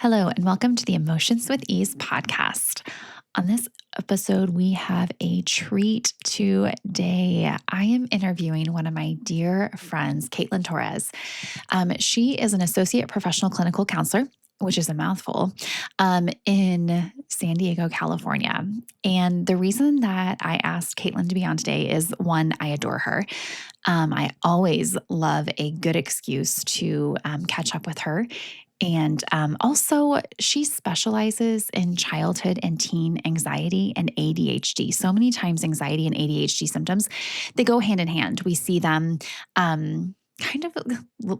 Hello, and welcome to the Emotions with Ease podcast. On this episode, we have a treat today. I am interviewing one of my dear friends, Kaitlyn Torres. She is an associate professional clinical counselor, which is a mouthful, in San Diego, California. And the reason that I asked Kaitlyn to be on today is one, I adore her. I always love a good excuse to catch up with her. And also, she specializes in childhood and teen anxiety and ADHD. So many times, anxiety and ADHD symptoms, they go hand in hand. We see them kind of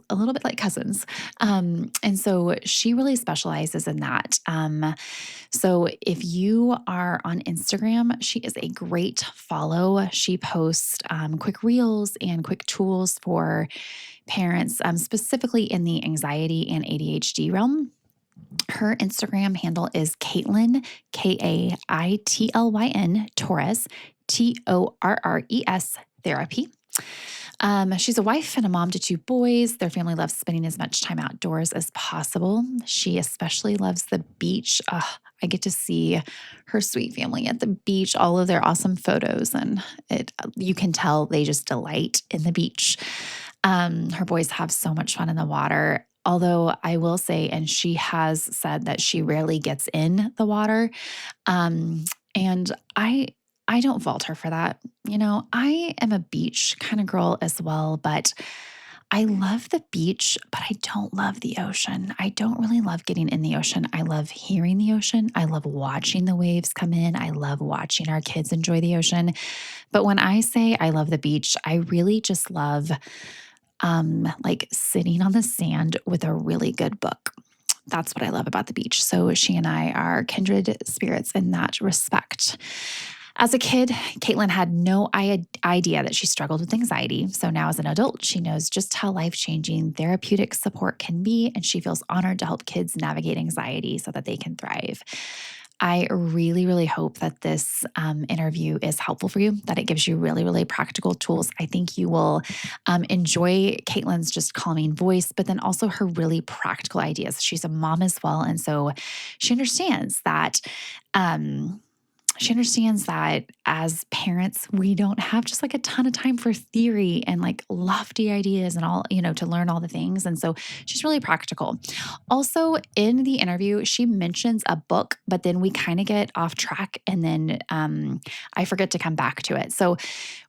a little bit like cousins. And so she really specializes in that. So if you are on Instagram, she is a great follow. She posts quick reels and quick tools for parents, specifically in the anxiety and ADHD realm. Her Instagram handle is Kaitlyn, Kaitlyn Torres, Torres therapy. She's a wife and a mom to two boys. Their family loves spending as much time outdoors as possible. She especially loves the beach. I get to see her sweet family at the beach, all of their awesome photos, and you can tell they just delight in the beach. Her boys have so much fun in the water. Although I will say, and she has said that she rarely gets in the water. And I don't fault her for that. You know, I am a beach kind of girl as well, but I love the beach, but I don't love the ocean. I don't really love getting in the ocean. I love hearing the ocean. I love watching the waves come in. I love watching our kids enjoy the ocean. But when I say I love the beach, I really just love like sitting on the sand with a really good book. That's what I love about the beach. So she and I are kindred spirits in that respect. As a kid, Kaitlyn had no idea that she struggled with anxiety. So now as an adult, she knows just how life-changing therapeutic support can be, and she feels honored to help kids navigate anxiety so that they can thrive. I really, really hope that this interview is helpful for you, that it gives you really, really practical tools. I think you will enjoy Kaitlyn's just calming voice, but then also her really practical ideas. She's a mom as well. And so she understands that as parents, we don't have just like a ton of time for theory and like lofty ideas and all, to learn all the things. And so she's really practical. Also, in the interview, she mentions a book, but then we kind of get off track and then I forget to come back to it. So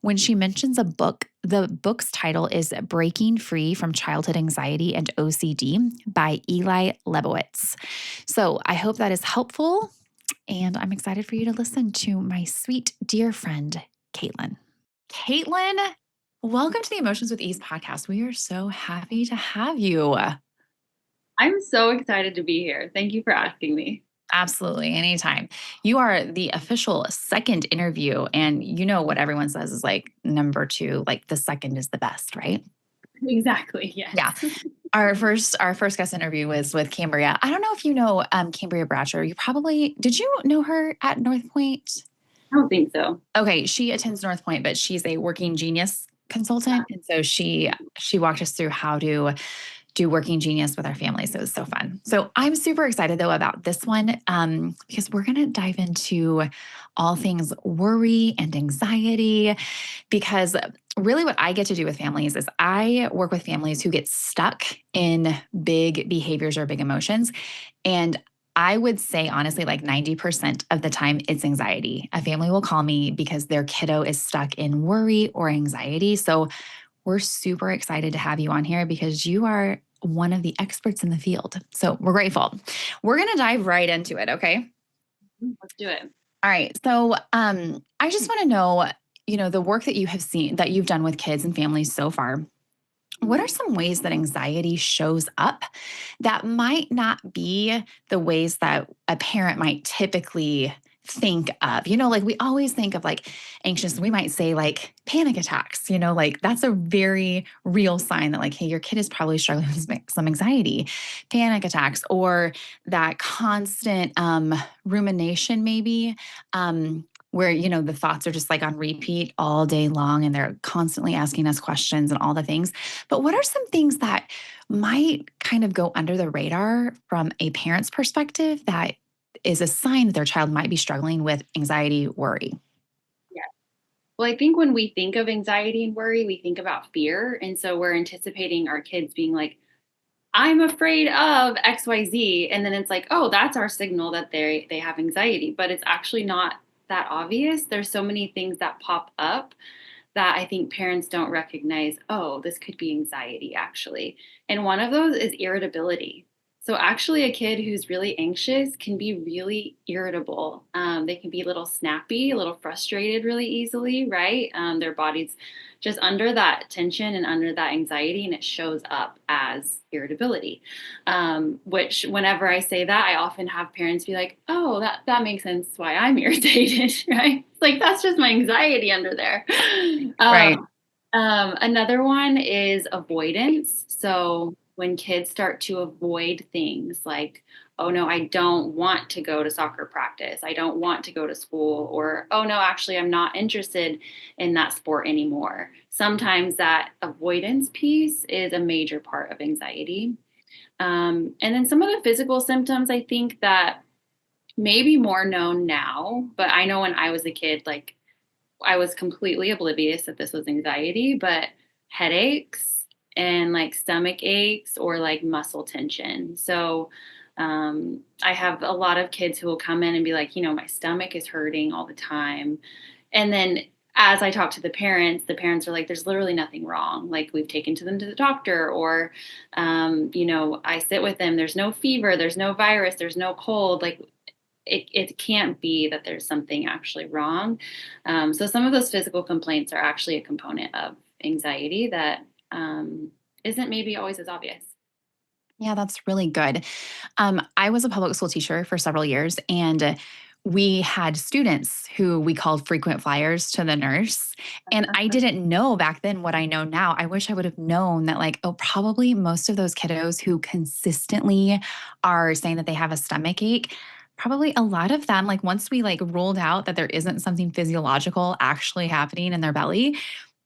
when she mentions a book, the book's title is Breaking Free from Childhood Anxiety and OCD by Eli Lebowitz. So I hope that is helpful. And I'm excited for you to listen to my sweet, dear friend, Kaitlyn. Kaitlyn, welcome to the Emotions with Ease podcast. We are so happy to have you. I'm so excited to be here. Thank you for asking me. Absolutely. Anytime. You are the official second interview. And you know what everyone says is like number two, like the second is the best, right? Exactly. Yes. Yeah. Our first guest interview was with Cambria. I don't know if you know Cambria Bratcher. Did you know her at North Point? I don't think so. Okay, she attends North Point, but she's a working genius consultant. And so she walked us through how to do working genius with our families. So it was so fun. So I'm super excited though about this one because we're going to dive into all things worry and anxiety, because really what I get to do with families is I work with families who get stuck in big behaviors or big emotions. And I would say, honestly, like 90% of the time, it's anxiety. A family will call me because their kiddo is stuck in worry or anxiety. So we're super excited to have you on here because you are one of the experts in the field. So we're grateful. We're going to dive right into it. Okay. Let's do it. All right. So I just want to know, the work that you've done with kids and families so far. What are some ways that anxiety shows up that might not be the ways that a parent might typically think of? Like we always think of like anxious, we might say like panic attacks, like that's a very real sign that like, hey, your kid is probably struggling with some anxiety, panic attacks, or that constant rumination maybe. where, the thoughts are just like on repeat all day long and they're constantly asking us questions and all the things. But what are some things that might kind of go under the radar from a parent's perspective that is a sign that their child might be struggling with anxiety, worry? Yeah. Well, I think when we think of anxiety and worry, we think about fear. And so we're anticipating our kids being like, I'm afraid of XYZ. And then it's like, oh, that's our signal that they have anxiety. But it's actually not that obvious. There's so many things that pop up that I think parents don't recognize, oh, this could be anxiety actually. And one of those is irritability. So, actually, a kid who's really anxious can be really irritable. They can be a little snappy, a little frustrated really easily, right? Their body's just under that tension and under that anxiety, and it shows up as irritability. Which, whenever I say that, I often have parents be like, oh, that makes sense why I'm irritated, right? It's like, that's just my anxiety under there. Right. Another one is avoidance. So when kids start to avoid things like, oh no, I don't want to go to soccer practice. I don't want to go to school. Or, oh no, actually, I'm not interested in that sport anymore. Sometimes that avoidance piece is a major part of anxiety. And then some of the physical symptoms, I think that may be more known now, but I know when I was a kid, like I was completely oblivious that this was anxiety, but headaches and like stomach aches or like muscle tension. So I have a lot of kids who will come in and be like, my stomach is hurting all the time. And then as I talk to the parents are like, there's literally nothing wrong. Like we've taken to them to the doctor, or, I sit with them. There's no fever, there's no virus, there's no cold. Like it can't be that there's something actually wrong. So some of those physical complaints are actually a component of anxiety that isn't maybe always as obvious. Yeah, that's really good. I was a public school teacher for several years, and we had students who we called frequent flyers to the nurse. And I didn't know back then what I know now. I wish I would have known that, like, oh, probably most of those kiddos who consistently are saying that they have a stomach ache, probably a lot of them, like, once we like ruled out that there isn't something physiological actually happening in their belly,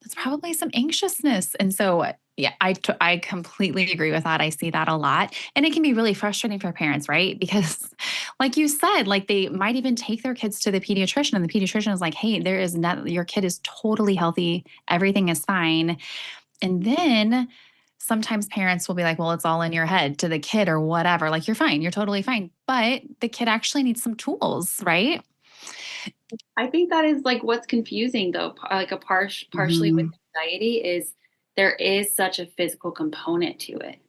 that's probably some anxiousness. And so, yeah, I completely agree with that. I see that a lot. And it can be really frustrating for parents, right? Because, like you said, like they might even take their kids to the pediatrician, and the pediatrician is like, hey, there is not, your kid is totally healthy. Everything is fine. And then sometimes parents will be like, well, it's all in your head to the kid or whatever. Like, you're fine. You're totally fine. But the kid actually needs some tools, right? I think that is like what's confusing though, like partially with Mhm. anxiety is there is such a physical component to it,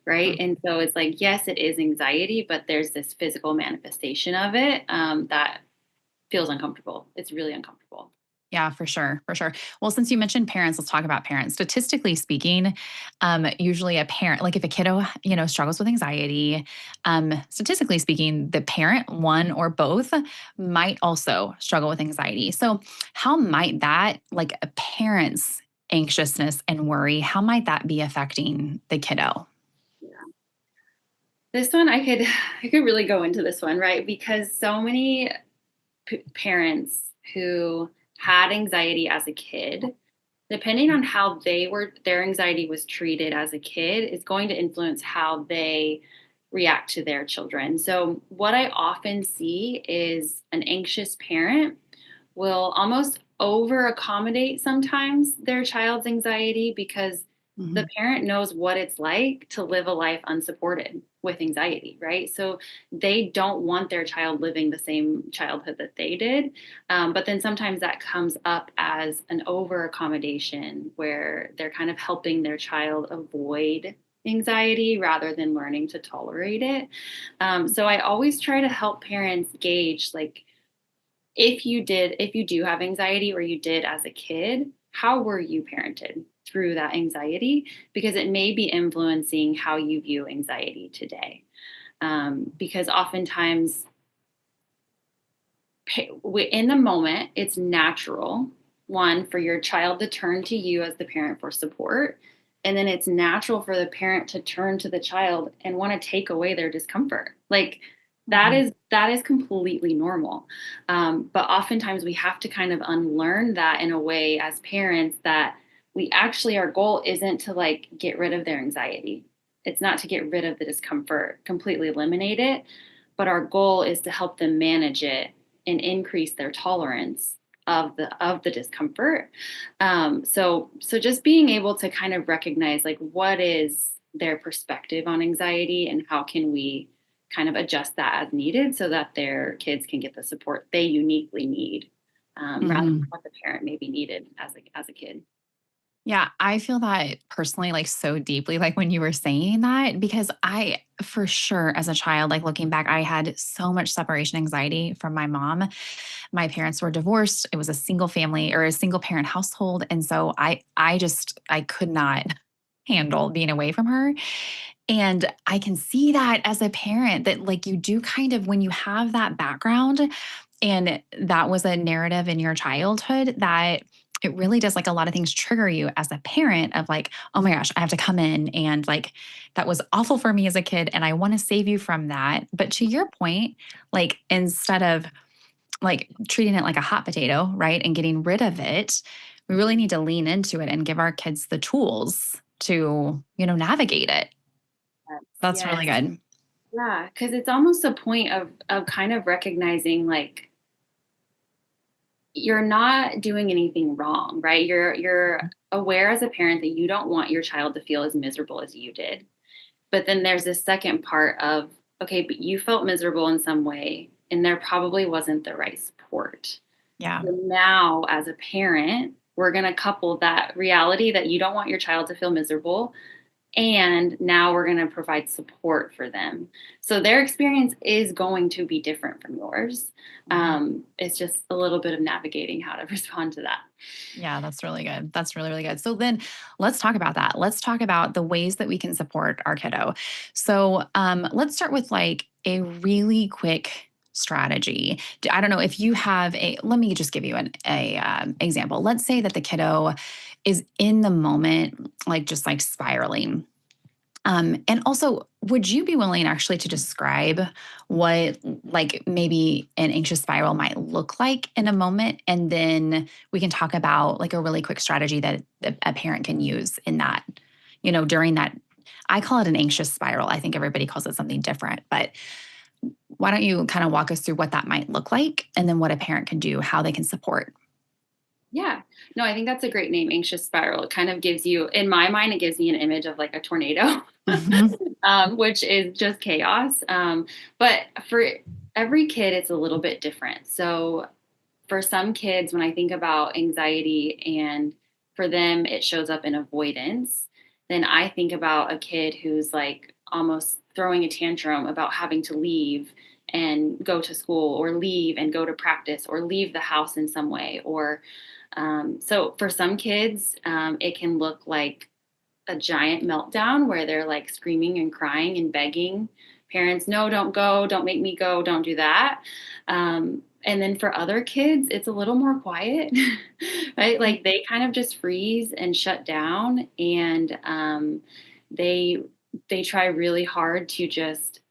right? And so it's like, yes, it is anxiety, but there's this physical manifestation of it that feels uncomfortable. It's really uncomfortable. Yeah, for sure, for sure. Well, since you mentioned parents, let's talk about parents. Statistically speaking, usually a parent, like if a kiddo, struggles with anxiety, statistically speaking, the parent, one or both, might also struggle with anxiety. So, how might that, like a parent's anxiousness and worry, how might that be affecting the kiddo? Yeah. This one I could really go into this one, right? Because so many parents who had anxiety as a kid, depending on how their anxiety was treated as a kid, is going to influence how they react to their children. So, what I often see is an anxious parent will almost over accommodate sometimes their child's anxiety because the Mhm. parent knows what it's like to live a life unsupported with anxiety, right? So they don't want their child living the same childhood that they did. But then sometimes that comes up as an over accommodation where they're kind of helping their child avoid anxiety rather than learning to tolerate it. So I always try to help parents gauge like, if you do have anxiety or you did as a kid, how were you parented through that anxiety? Because it may be influencing how you view anxiety today. Because oftentimes, in the moment, it's natural, one, for your child to turn to you as the parent for support. And then it's natural for the parent to turn to the child and want to take away their discomfort. Like, Mhm. that is completely normal. But oftentimes we have to kind of unlearn that in a way as parents that we actually, our goal isn't to like get rid of their anxiety. It's not to get rid of the discomfort, completely eliminate it, but our goal is to help them manage it and increase their tolerance of the discomfort. So just being able to kind of recognize like what is their perspective on anxiety and how can we kind of adjust that as needed so that their kids can get the support they uniquely need, rather than Mhm. what the parent maybe needed as a kid. Yeah, I feel that personally, like so deeply, like when you were saying that, because I, for sure, as a child, like looking back, I had so much separation anxiety from my mom. My parents were divorced. It was a single family or a single parent household. And so I could not handle being away from her. And I can see that as a parent that like you do kind of when you have that background and that was a narrative in your childhood that it really does like a lot of things trigger you as a parent of like, oh my gosh, I have to come in and like that was awful for me as a kid and I want to save you from that. But to your point, like instead of like treating it like a hot potato, right? And getting rid of it, we really need to lean into it and give our kids the tools to, navigate it. Yes. That's really Yes. good. Yeah, because it's almost a point of kind of recognizing like you're not doing anything wrong, right? You're aware as a parent that you don't want your child to feel as miserable as you did. But then there's this second part of, okay, but you felt miserable in some way, and there probably wasn't the right support. Yeah. So now, as a parent, we're going to couple that reality that you don't want your child to feel miserable and now we're going to provide support for them. So their experience is going to be different from yours. Mhm. It's just a little bit of navigating how to respond to that. Yeah, that's really good. That's really, really good. So then let's talk about that. Let's talk about the ways that we can support our kiddo. So let's start with like a really quick strategy. I don't know if you have let me just give you an example. Let's say that the kiddo is in the moment, like just like spiraling. And also, would you be willing actually to describe what, like, maybe an anxious spiral might look like in a moment? And then we can talk about like a really quick strategy that a parent can use in that, during that. I call it an anxious spiral. I think everybody calls it something different. But why don't you kind of walk us through what that might look like and then what a parent can do, how they can support? Yeah. No, I think that's a great name, anxious spiral. It kind of gives you, in my mind, it gives me an image of like a tornado, Mhm. which is just chaos. But for every kid, it's a little bit different. So for some kids, when I think about anxiety and for them it shows up in avoidance, then I think about a kid who's like almost throwing a tantrum about having to leave and go to school or leave and go to practice or leave the house in some way. Or so for some kids, it can look like a giant meltdown where they're like screaming and crying and begging parents, no, don't go, don't make me go, don't do that. And then for other kids, it's a little more quiet, right? Like they kind of just freeze and shut down, and they they try really hard to just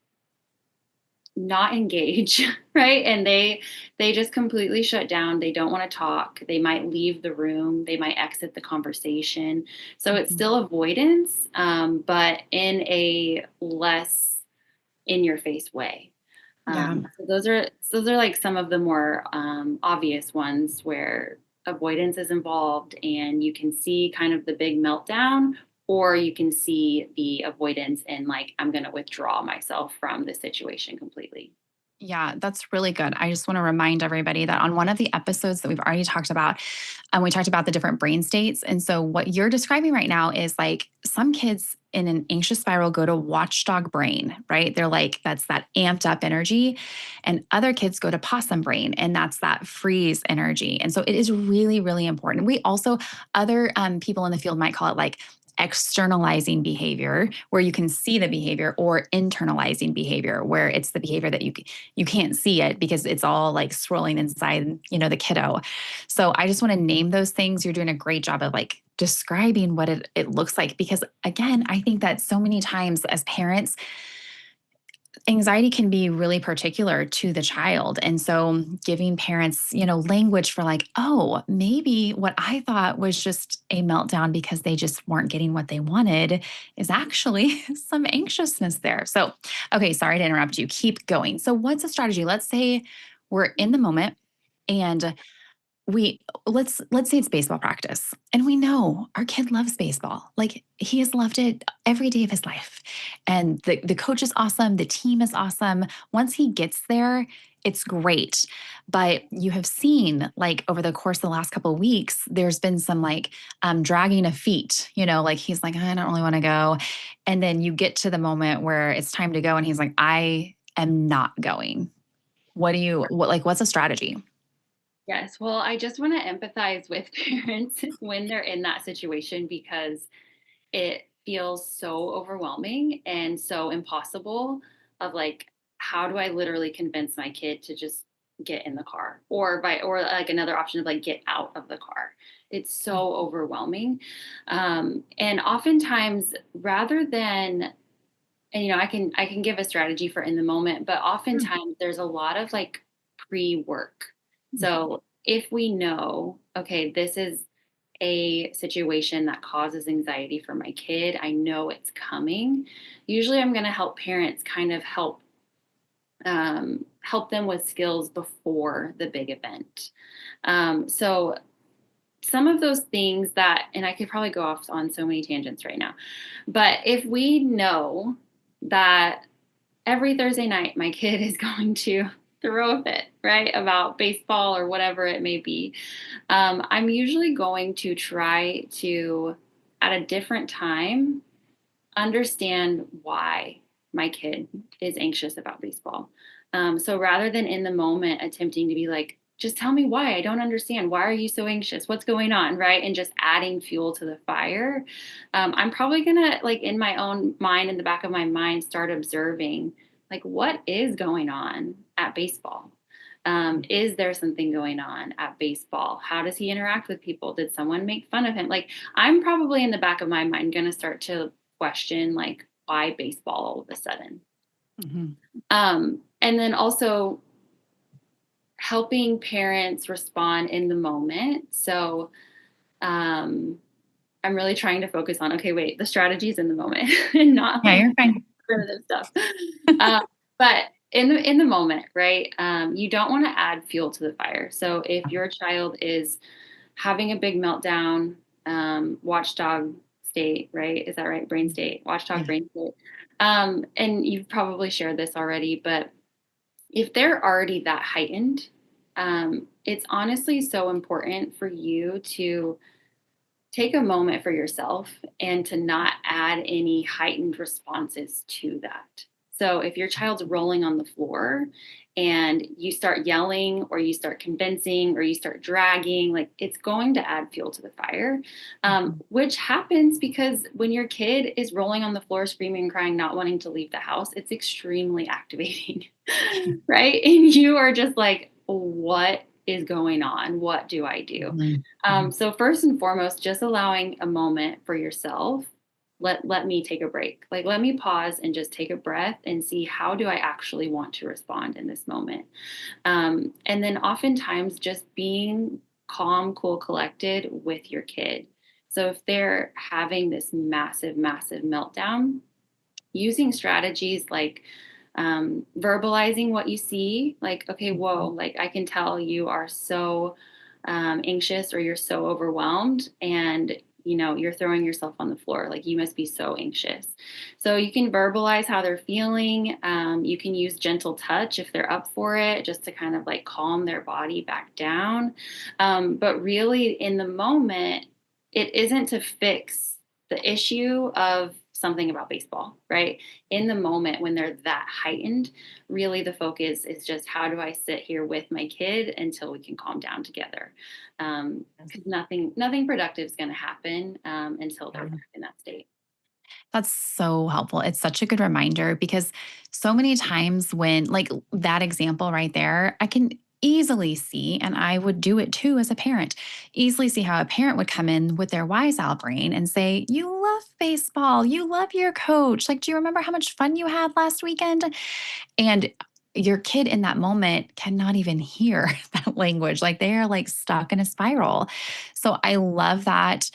not engage, right? And they just completely shut down. They don't want to talk. They might leave the room. They might exit the conversation. So it's Mhm. still avoidance, but in a less in your face way. Yeah. So those are like some of the more obvious ones where avoidance is involved, and you can see kind of the big meltdown, or you can see the avoidance and like I'm going to withdraw myself from the situation completely. Yeah, that's really good. I just want to remind everybody that on one of the episodes that we've already talked about, we talked about the different brain states. And so, what you're describing right now is like some kids in an anxious spiral go to watchdog brain, right? They're like, that's that amped up energy. And other kids go to possum brain, and that's that freeze energy. And so, it is really, really important. We also, other people in the field might call it like externalizing behavior where you can see the behavior or internalizing behavior where it's the behavior that you can't see it because it's all like swirling inside, the kiddo. So I just want to name those things. You're doing a great job of like describing what it looks like. Because again, I think that so many times as parents, Anxiety can be really particular to the child. And so giving parents, language for like, oh, maybe what I thought was just a meltdown because they just weren't getting what they wanted is actually some anxiousness there. So, okay, sorry to interrupt you. Keep going. So, what's a strategy? Let's say we're in the moment and we let's say it's baseball practice and we know our kid loves baseball, like he has loved it every day of his life, and the coach is awesome, the team is awesome. Once he gets there, it's great. But you have seen, like, over the course of the last couple of weeks, there's been some like dragging of feet, like he's like, I don't really want to go. And then you get to the moment where it's time to go and he's like, I am not going. What's a strategy? Yes. Well, I just want to empathize with parents when they're in that situation because it feels so overwhelming and so impossible of like, how do I literally convince my kid to just get in the car or like another option of like get out of the car. It's so overwhelming. And oftentimes rather than, and I can give a strategy for in the moment, but oftentimes there's a lot of like pre-work. So if we know, okay, this is a situation that causes anxiety for my kid, I know it's coming. Usually I'm going to help parents kind of help them with skills before the big event. So some of those things that, and I could probably go off on so many tangents right now, but if we know that every Thursday night my kid is going to throw a fit, right, about baseball or whatever it may be, I'm usually going to try to, at a different time, understand why my kid is anxious about baseball. So rather than in the moment attempting to be like, just tell me why. I don't understand. Why are you so anxious? What's going on? Right. And just adding fuel to the fire. I'm probably going to, like, in my own mind, in the back of my mind, start observing, like, what is going on at baseball? Is there something going on at baseball? How does he interact with people? Did someone make fun of him? Like, I'm probably in the back of my mind going to start to question, like, why baseball all of a sudden. Mhm. And then also helping parents respond in the moment. So I'm really trying to focus on, okay, wait, the strategy's in the moment and not Yeah, like you're fine. primitive stuff. But in the moment, right? You don't want to add fuel to the fire. So if your child is having a big meltdown, watchdog state, right? Is that right? Brain state, watchdog Yeah. brain state. And you've probably shared this already, but if they're already that heightened, it's honestly so important for you to take a moment for yourself and to not add any heightened responses to that. So if your child's rolling on the floor and you start yelling or you start convincing or you start dragging, like, it's going to add fuel to the fire, which happens because when your kid is rolling on the floor, screaming and crying, not wanting to leave the house, it's extremely activating, right? And you are just like, what is going on? What do I do? Mhm. So first and foremost, just allowing a moment for yourself. Let me take a break. Like, let me pause and just take a breath and see, how do I actually want to respond in this moment. And then oftentimes just being calm, cool, collected with your kid. So if they're having this massive, massive meltdown, using strategies like verbalizing what you see, like, okay, whoa, like, I can tell you are so anxious or you're so overwhelmed, and you're throwing yourself on the floor, like, you must be so anxious. So you can verbalize how they're feeling. You can use gentle touch if they're up for it, just to kind of like calm their body back down. But really, in the moment, it isn't to fix the issue of something about baseball, right? In the moment when they're that heightened, really the focus is just, how do I sit here with my kid until we can calm down together? Because nothing productive is going to happen until they're back in that state. That's so helpful. It's such a good reminder because so many times when, like that example right there, easily see, and I would do it too as a parent, easily see how a parent would come in with their wise owl brain and say, "You love baseball. You love your coach. Like, do you remember how much fun you had last weekend?" And your kid in that moment cannot even hear that language. Like they are like stuck in a spiral. So I love that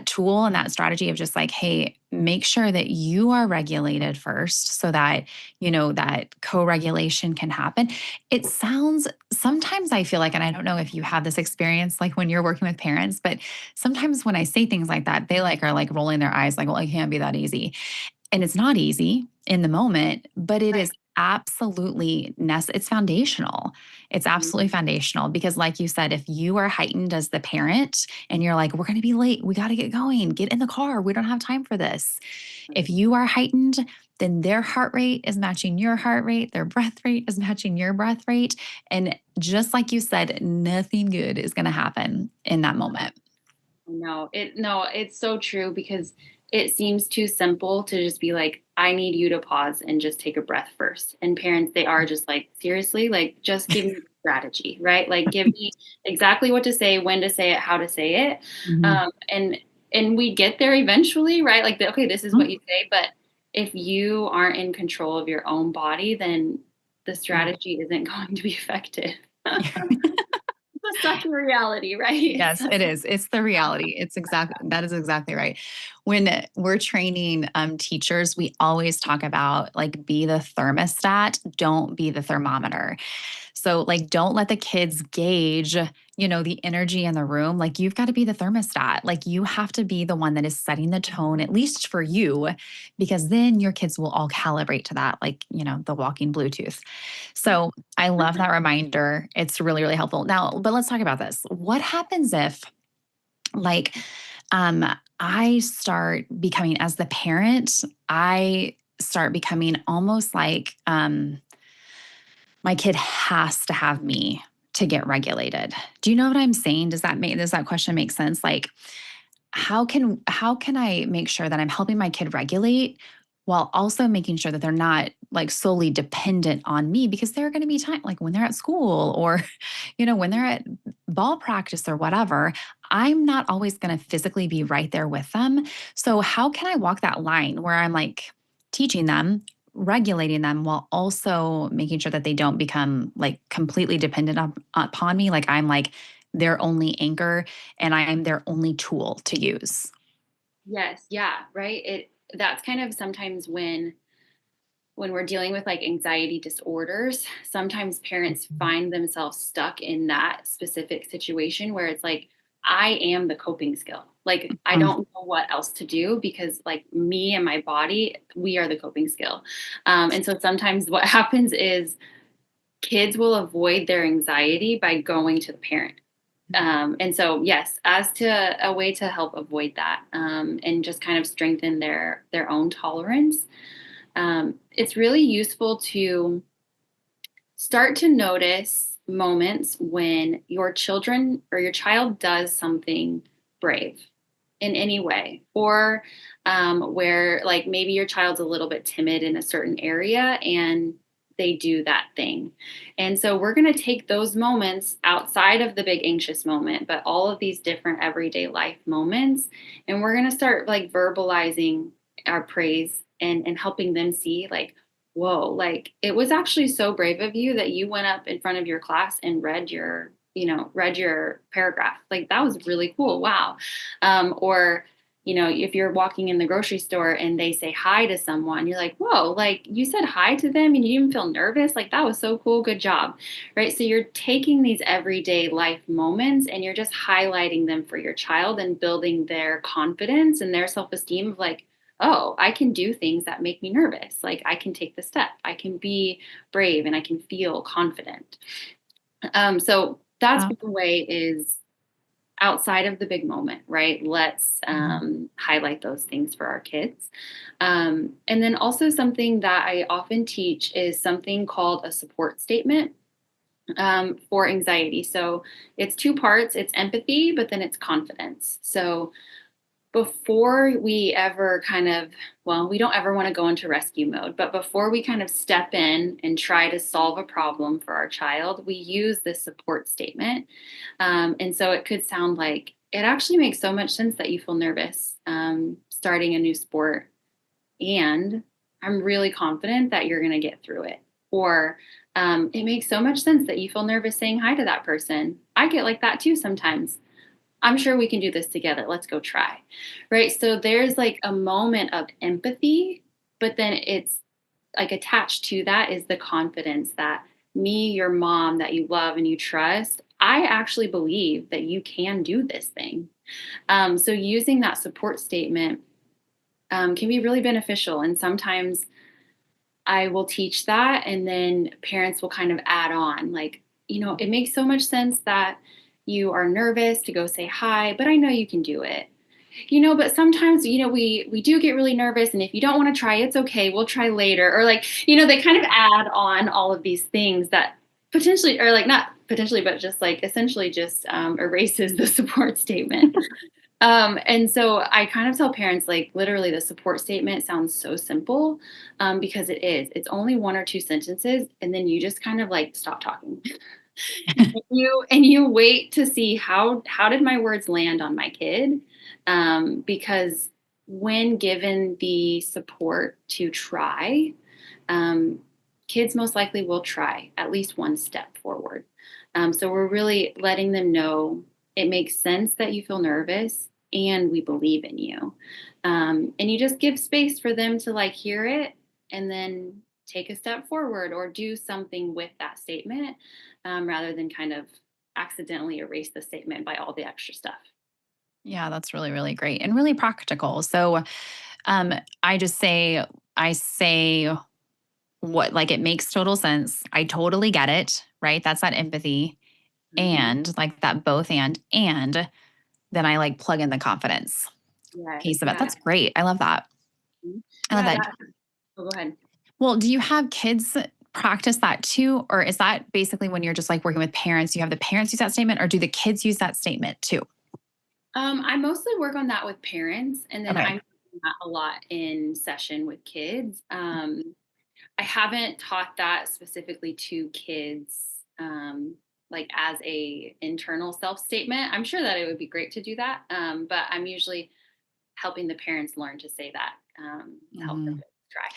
tool and that strategy of just like, hey, make sure that you are regulated first so that, that co-regulation can happen. It sounds sometimes I feel like, and I don't know if you have this experience like when you're working with parents, but sometimes when I say things like that, they like are like rolling their eyes like, well, it can't be that easy. And it's not easy in the moment, but it Right. is absolutely it's foundational. It's absolutely foundational because like you said, if you are heightened as the parent and you're like, we're going to be late, we got to get going, get in the car, we don't have time for this. If you are heightened, then their heart rate is matching your heart rate, their breath rate is matching your breath rate. And just like you said, nothing good is going to happen in that moment. No, it's so true because it seems too simple to just be like, I need you to pause and just take a breath first. And parents, they are just like, seriously, like just give me the strategy, right? Like give me exactly what to say, when to say it, how to say it. Mhm. And we get there eventually, right? Like, okay, this is what you say, but if you aren't in control of your own body, then the strategy isn't going to be effective. It's such a reality, right? Yes, it is. It's the reality. That is exactly right. When we're training teachers, we always talk about like be the thermostat, don't be the thermometer. So, like, don't let the kids gauge, the energy in the room. Like, you've got to be the thermostat. Like, you have to be the one that is setting the tone, at least for you, because then your kids will all calibrate to that, like, the walking Bluetooth. So, I love that reminder. It's really, really helpful. Now, but let's talk about this. What happens if, like, um, I start becoming, as the parent, I start becoming almost like, my kid has to have me to get regulated. Do you know what I'm saying? Does that question make sense? Like how can I make sure that I'm helping my kid regulate while also making sure that they're not like solely dependent on me because there are going to be time like when they're at school or when they're at ball practice or whatever, I'm not always going to physically be right there with them. So how can I walk that line where I'm like teaching them, regulating them while also making sure that they don't become like completely dependent upon me, like I'm like their only anchor and I am their only tool to use. Yes, yeah, right? That's kind of sometimes when we're dealing with like anxiety disorders, sometimes parents find themselves stuck in that specific situation where it's like I am the coping skill. Like I Mhm. don't know what else to do because like me and my body, we are the coping skill. And so sometimes what happens is kids will avoid their anxiety by going to the parent. And so, yes, as to a way to help avoid that and just kind of strengthen their own tolerance, it's really useful to start to notice moments when your children or your child does something brave in any way, or where like maybe your child's a little bit timid in a certain area and they do that thing. And so we're going to take those moments outside of the big anxious moment, but all of these different everyday life moments, and we're going to start like verbalizing our praise and helping them see like, whoa, like it was actually so brave of you that you went up in front of your class and read your paragraph. Like that was really cool. Wow. Or if you're walking in the grocery store and they say hi to someone, you're like, whoa, like you said hi to them and you didn't feel nervous. Like that was so cool. Good job. Right. So you're taking these everyday life moments and you're just highlighting them for your child and building their confidence and their self esteem of like, oh, I can do things that make me nervous. Like I can take the step, I can be brave, and I can feel confident. So that's Uh, one way is outside of the big moment, right? Let's mhm. highlight those things for our kids. And then also something that I often teach is something called a support statement for anxiety. So it's two parts, it's empathy, but then it's confidence. So before we ever well, we don't ever want to go into rescue mode, but before we kind of step in and try to solve a problem for our child, we use this support statement. And so it could sound like, it actually makes so much sense that you feel nervous starting a new sport. And I'm really confident that you're going to get through it. Or it makes so much sense that you feel nervous saying hi to that person. I get like that too sometimes. I'm sure we can do this together. Let's go try. Right. So there's like a moment of empathy, but then it's like attached to that is the confidence that me, your mom that you love and you trust, I actually believe that you can do this thing. So using that support statement can be really beneficial. And sometimes I will teach that, and then parents will kind of add on, like, it makes so much sense that you are nervous to go say hi, but I know you can do it. But sometimes, we do get really nervous, and if you don't want to try, it's okay. We'll try later. Or like, they kind of add on all of these things that potentially, or like not potentially, but just like essentially just erases the support statement. And so I kind of tell parents, like, literally the support statement sounds so simple because it is. It's only one or two sentences, and then you just kind of like stop talking. And you wait to see how did my words land on my kid, because when given the support to try, um, kids most likely will try at least one step forward. So we're really letting them know it makes sense that you feel nervous and we believe in you. And you just give space for them to like hear it and then take a step forward or do something with that statement, rather than kind of accidentally erase the statement by all the extra stuff. Yeah, that's really, really great and really practical. So, um, I just say, I say what, like, it makes total sense. I totally get it, right? That's that empathy Mhm. and like that both and then I like plug in the confidence Yes. piece of it. Yeah. That's great. I love that. Mhm. I love Yeah. that. That. Oh, go ahead. Well, do you have kids practice that too? Or is that basically when you're just like working with parents, you have the parents use that statement, or do the kids use that statement too? I mostly work on that with parents, and then I'm Okay. doing that a lot in session with kids. I haven't taught that specifically to kids, like as a internal self statement. I'm sure that it would be great to do that, but I'm usually helping the parents learn to say that, to help them Mhm. try.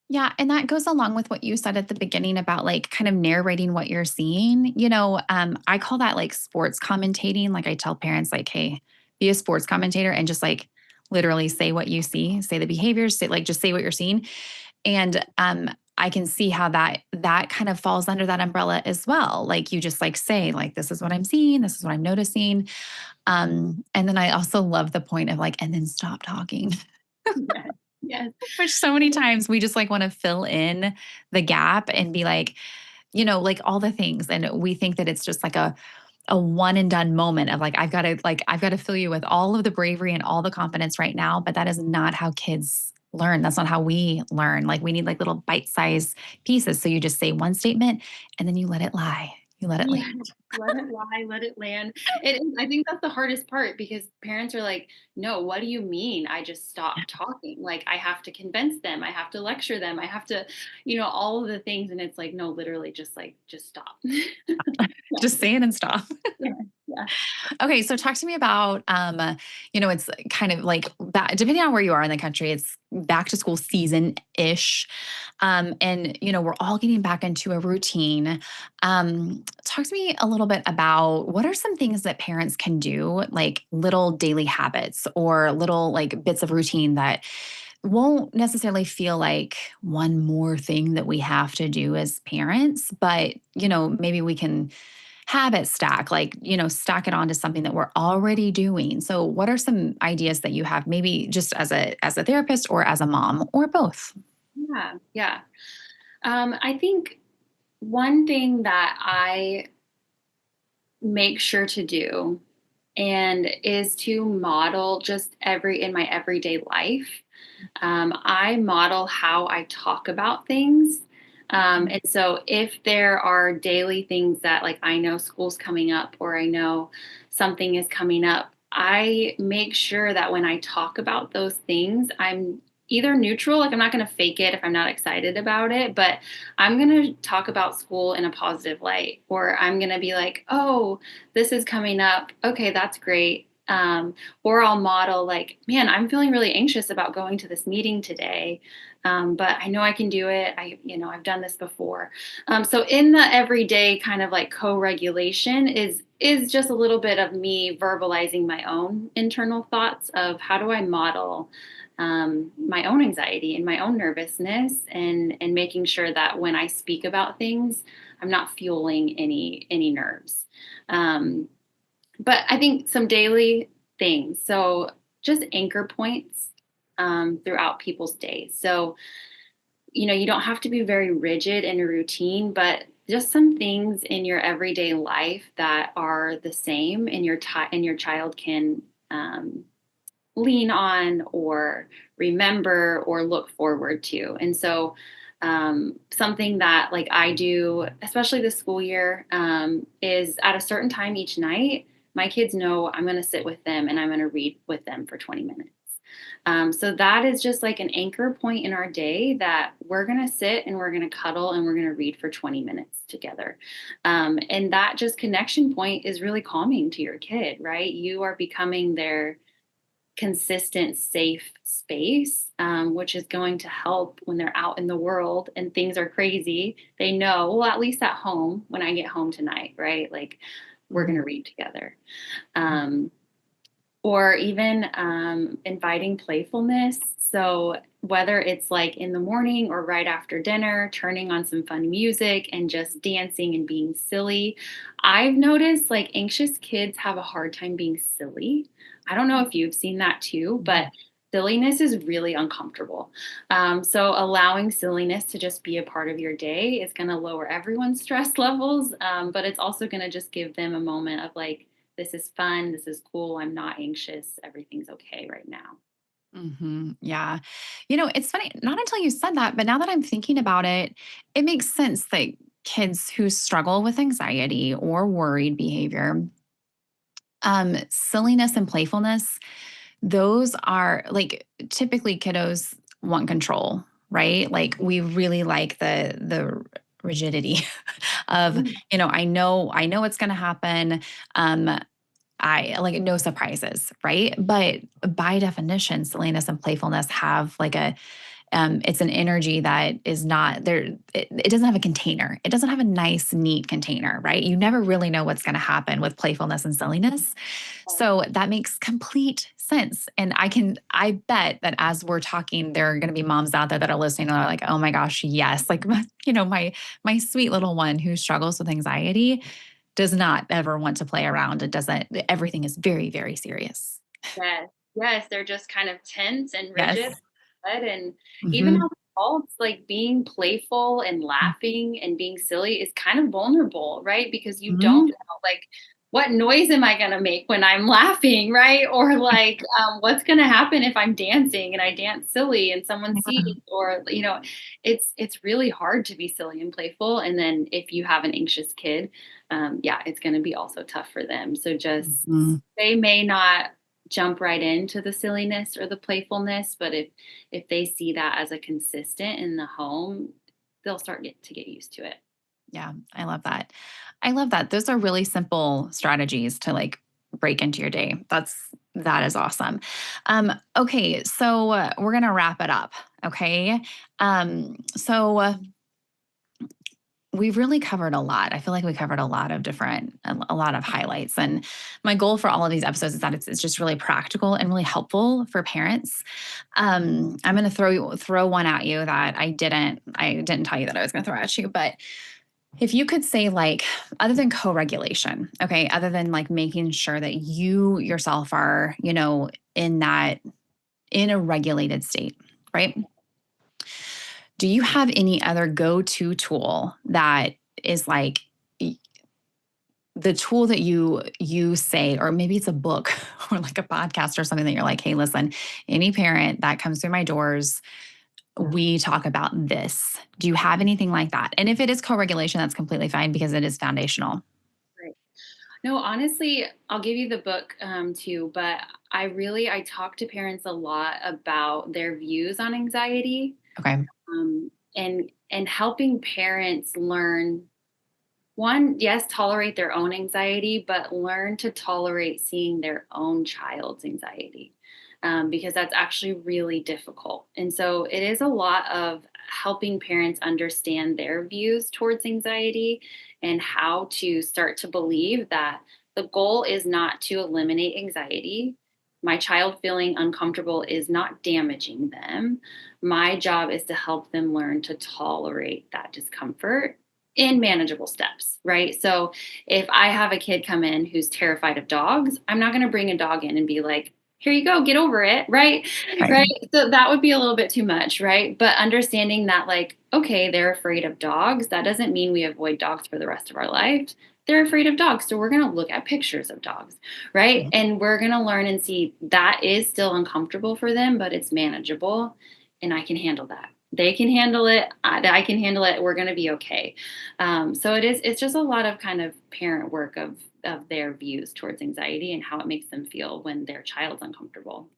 Yeah, and that goes along with what you said at the beginning about like kind of narrating what you're seeing. I call that like sports commentating. Like I tell parents, like, hey, be a sports commentator and just like literally say what you see, say the behaviors, say like just say what you're seeing. And I can see how that kind of falls under that umbrella as well. Like you just like say, like, this is what I'm seeing, this is what I'm noticing. And then I also love the point of like, and then stop talking. Yes, yes. Which so many times we just like want to fill in the gap and be like, like all the things. And we think that it's just like a one and done moment of I've got to fill you with all of the bravery and all the confidence right now. But that is not how kids learn. That's not how we learn. Like we need like little bite-sized pieces. So you just say one statement and then you let it lie. You let it Yeah, land. let it lie, let it land. It is, I think that's the hardest part because parents are like, "No, what do you mean I just stop talking? Like I have to convince them, I have to lecture them, I have to, all of the things." And it's like, "No, literally just stop." Yeah, Just say it and stop. yeah, yeah. Okay, so talk to me about, it's kind of like that, depending on where you are in the country, it's back to school season ish. And, we're all getting back into a routine. Talk to me a little bit about what are some things that parents can do, like little daily habits or little like bits of routine that won't necessarily feel like one more thing that we have to do as parents, but, maybe we can habit stack, like, stack it onto something that we're already doing. So what are some ideas that you have maybe just as a therapist or as a mom or both? Yeah, yeah. I think one thing that I make sure to do and is to model just in my everyday life. I model how I talk about things. And so if there are daily things that like I know school's coming up or I know something is coming up, I make sure that when I talk about those things, I'm either neutral, like I'm not going to fake it if I'm not excited about it, but I'm going to talk about school in a positive light, or I'm going to be like, oh, this is coming up. Okay, that's great. Or I'll model like, man, I'm feeling really anxious about going to this meeting today. But I know I can do it. I've done this before. So in the everyday kind of like co-regulation is just a little bit of me verbalizing my own internal thoughts of how do I model my own anxiety and my own nervousness, and making sure that when I speak about things, I'm not fueling any nerves. Um, but I think some daily things. So just anchor points throughout people's days. So you don't have to be very rigid in a routine, but just some things in your everyday life that are the same, and your child can lean on or remember or look forward to. And so something that like I do, especially this school year, is at a certain time each night, my kids know I'm going to sit with them and I'm going to read with them for 20 minutes. So that is just like an anchor point in our day that we're going to sit and we're going to cuddle and we're going to read for 20 minutes together. And that just connection point is really calming to your kid, right? You are becoming their consistent, safe space, which is going to help when they're out in the world and things are crazy. They know, well, at least at home, when I get home tonight, right? Like we're going to read together. Or even inviting playfulness. So whether it's like in the morning or right after dinner, turning on some fun music and just dancing and being silly. I've noticed like anxious kids have a hard time being silly. I don't know if you've seen that too, but silliness is really uncomfortable. So allowing silliness to just be a part of your day is going to lower everyone's stress levels, but it's also going to just give them a moment of like, this is fun. This is cool. I'm not anxious. Everything's okay right now. Yeah. It's funny, not until you said that, but now that I'm thinking about it, it makes sense that kids who struggle with anxiety or worried behavior, silliness and playfulness, those are like typically kiddos want control, right? Like we really like the rigidity of, Mm. I know what's going to happen. Um, I like no surprises, right? But by definition, silliness and playfulness have like it's an energy that is not there. It doesn't have a container. It doesn't have a nice, neat container, right? You never really know what's going to happen with playfulness and silliness. So that makes complete sense. And I bet that as we're talking, there are going to be moms out there that are listening and are like, oh my gosh, yes. Like, my sweet little one who struggles with anxiety does not ever want to play around. It doesn't, everything is very, very serious. Yes. Yes. They're just kind of tense and rigid. Yes. And even Hmm. as adults, like being playful and laughing and being silly is kind of vulnerable, right? Because you don't Hmm. know, like, what noise am I going to make when I'm laughing, right? Or like, what's going to happen if I'm dancing and I dance silly and someone sees? Yeah. Or it's really hard to be silly and playful. And then if you have an anxious kid, yeah, it's going to be also tough for them. So just Mhm. they may not jump right into the silliness or the playfulness, but if they see that as a consistent in the home, they'll to get used to it. Yeah, I love that. I love that. Those are really simple strategies to like break into your day. That is awesome. Okay, so we're gonna wrap it up. Okay, so we've really covered a lot. I feel like we covered a lot of highlights. And my goal for all of these episodes is that it's just really practical and really helpful for parents. I'm going to throw one at you that I didn't tell you that I was going to throw at you, but if you could say like, other than co-regulation, okay, other than like making sure that you yourself are, in a regulated state, right? Do you have any other go-to tool that is like the tool that you say, or maybe it's a book or like a podcast or something that you're like, hey, listen, any parent that comes through my doors, we talk about this. Do you have anything like that? And if it is co-regulation, that's completely fine because it is foundational. Right. No, honestly, I'll give you the book too, but I talk to parents a lot about their views on anxiety, Okay. and helping parents learn, one, yes, tolerate their own anxiety, but learn to tolerate seeing their own child's anxiety, because that's actually really difficult. And so it is a lot of helping parents understand their views towards anxiety and how to start to believe that the goal is not to eliminate anxiety. My child feeling uncomfortable is not damaging them. My job is to help them learn to tolerate that discomfort in manageable steps, right? So if I have a kid come in who's terrified of dogs, I'm not going to bring a dog in and be like, here you go, get over it, right? Right. Right. So that would be a little bit too much, right? But understanding that, like, okay, they're afraid of dogs. That doesn't mean we avoid dogs for the rest of our life. They're afraid of dogs. So we're going to look at pictures of dogs, right? Mhm. And we're going to learn and see that is still uncomfortable for them, but it's manageable and I can handle that. They can handle it. I can handle it. We're going to be okay. So it's just a lot of kind of parent work of their views towards anxiety and how it makes them feel when their child's uncomfortable.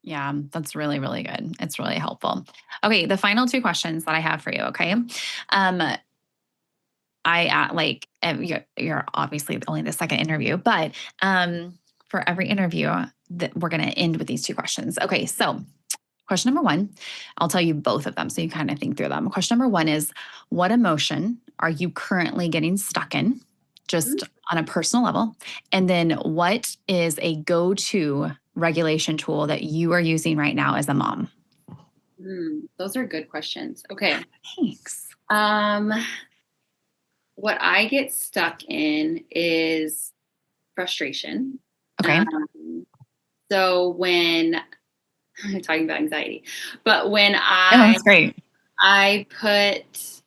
Yeah, that's really, really good. It's really helpful. Okay, the final two questions that I have for you. Okay. You're obviously only the second interview, but for every interview, that we're going to end with these two questions. Okay, so question number one, I'll tell you both of them so you kind of think through them. Question number one is, what emotion are you currently getting stuck in, just on a personal level? And then what is a go-to regulation tool that you are using right now as a mom? Those are good questions. Okay. Thanks. Um, what I get stuck in is frustration. Okay. Um, so when I'm talking about anxiety, but when Oh, that's great. I put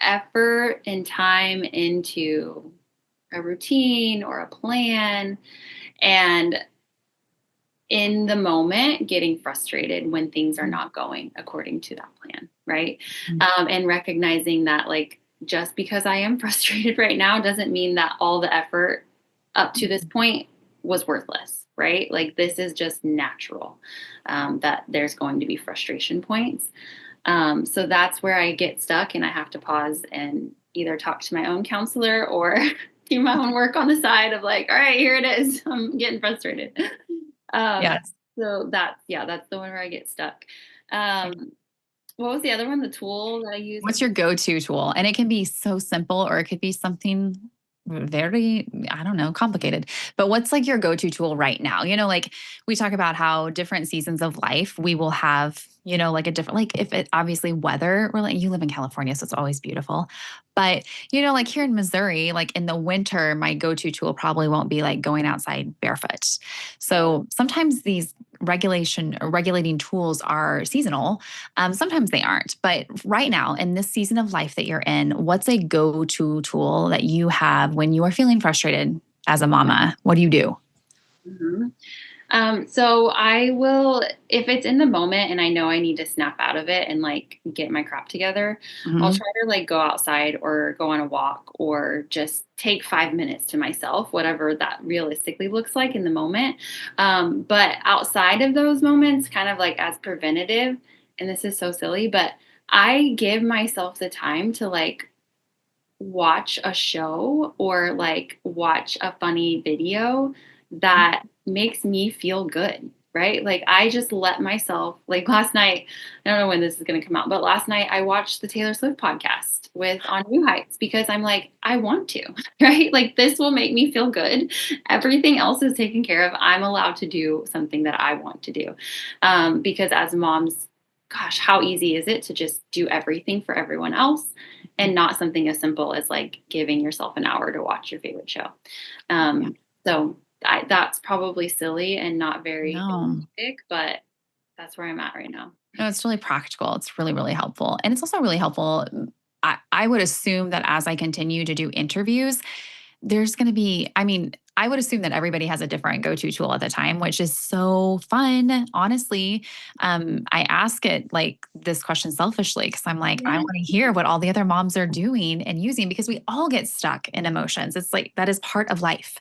effort and time into a routine or a plan, and in the moment getting frustrated when things are not going according to that plan, right? And recognizing that, like, just because I am frustrated right now doesn't mean that all the effort up to this point was worthless, right? Like, this is just natural, that there's going to be frustration points. So that's where I get stuck and I have to pause and either talk to my own counselor or do my own work on the side of, like, all right, here it is. I'm getting frustrated. Um, Yes. so that's the one where I get stuck. Um, what was the other one? The tool that I use? What's your go-to tool? And it can be so simple or it could be something very, I don't know, complicated. But what's like your go-to tool right now? Like we talk about how different seasons of life we will have, like a different, like if it obviously weather, we're like, you live in California, so it's always beautiful. But, like here in Missouri, like in the winter, my go-to tool probably won't be like going outside barefoot. So sometimes these regulating tools are seasonal. Sometimes they aren't. But right now, in this season of life that you're in, what's a go to tool that you have when you are feeling frustrated as a mama? What do you do? Mhm. So I will, if it's in the moment and I know I need to snap out of it and like get my crap together, I'll Hmm. try to like go outside or go on a walk or just take 5 minutes to myself, whatever that realistically looks like in the moment. But outside of those moments, kind of like as preventative, and this is so silly, but I give myself the time to like watch a show or like watch a funny video that makes me feel good, right? Like I just let myself, like last night, I don't know when this is going to come out, but last night I watched the Taylor Swift podcast with On New Heights because I'm like, I want to, right? Like this will make me feel good. Everything else is taken care of. I'm allowed to do something that I want to do. Because as moms, gosh, how easy is it to just do everything for everyone else and not something as simple as like giving yourself an hour to watch your favorite show. Yeah. That's probably silly and not very No. big, but that's where I'm at right now. No, it's really practical. It's really, really helpful. And it's also really helpful. I would assume that as I continue to do interviews, there's going to be, I mean, I would assume that everybody has a different go-to tool at the time, which is so fun. Honestly, I ask it like this question selfishly because I'm like, I Yeah. want to hear what all the other moms are doing and using because we all get stuck in emotions. It's like that is part of life.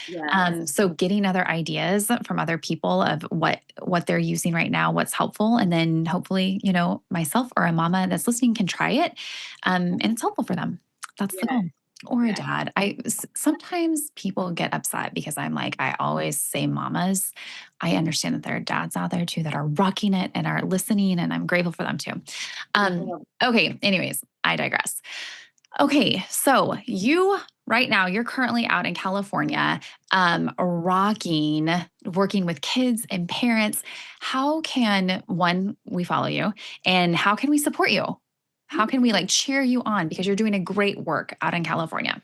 Yes. So getting other ideas from other people of what they're using right now, what's helpful, and then hopefully, myself or a mama that's listening can try it, and it's helpful for them. That's the Yes. goal. Or a Yes. dad. Sometimes people get upset because I'm like, I always say mamas. I understand that there are dads out there too that are rocking it and are listening, and I'm grateful for them too. Okay, anyways, I digress. Okay, so you right now, you're currently out in California, rocking, working with kids and parents. How can one, we follow you, and how can we support you? How can we like cheer you on because you're doing a great work out in California?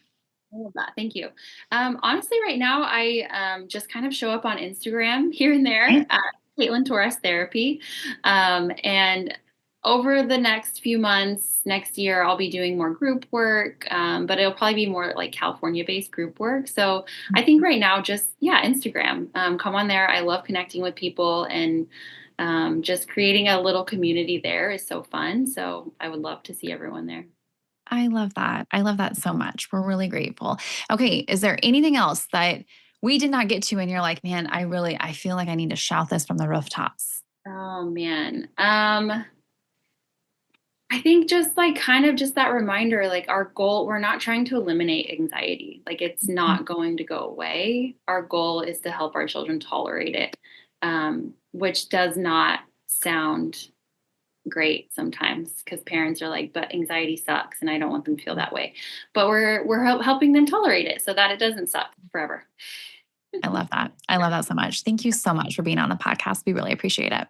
I love that. Thank you. Honestly, right now, I just kind of show up on Instagram here and there Okay. at Kaitlyn Torres Therapy. And over the next few months, next year, I'll be doing more group work, but it'll probably be more like California based group work. So I think right now, just, yeah, Instagram. Come on there. I love connecting with people and just creating a little community there is so fun. So I would love to see everyone there. I love that. I love that so much. We're really grateful. Okay, is there anything else that we did not get to and you're like, man, I feel like I need to shout this from the rooftops? Oh man. I think just like kind of just that reminder, like our goal, we're not trying to eliminate anxiety. Like it's not going to go away. Our goal is to help our children tolerate it, which does not sound great sometimes because parents are like, but anxiety sucks and I don't want them to feel that way. But we're helping them tolerate it so that it doesn't suck forever. I love that. I love that so much. Thank you so much for being on the podcast. We really appreciate it.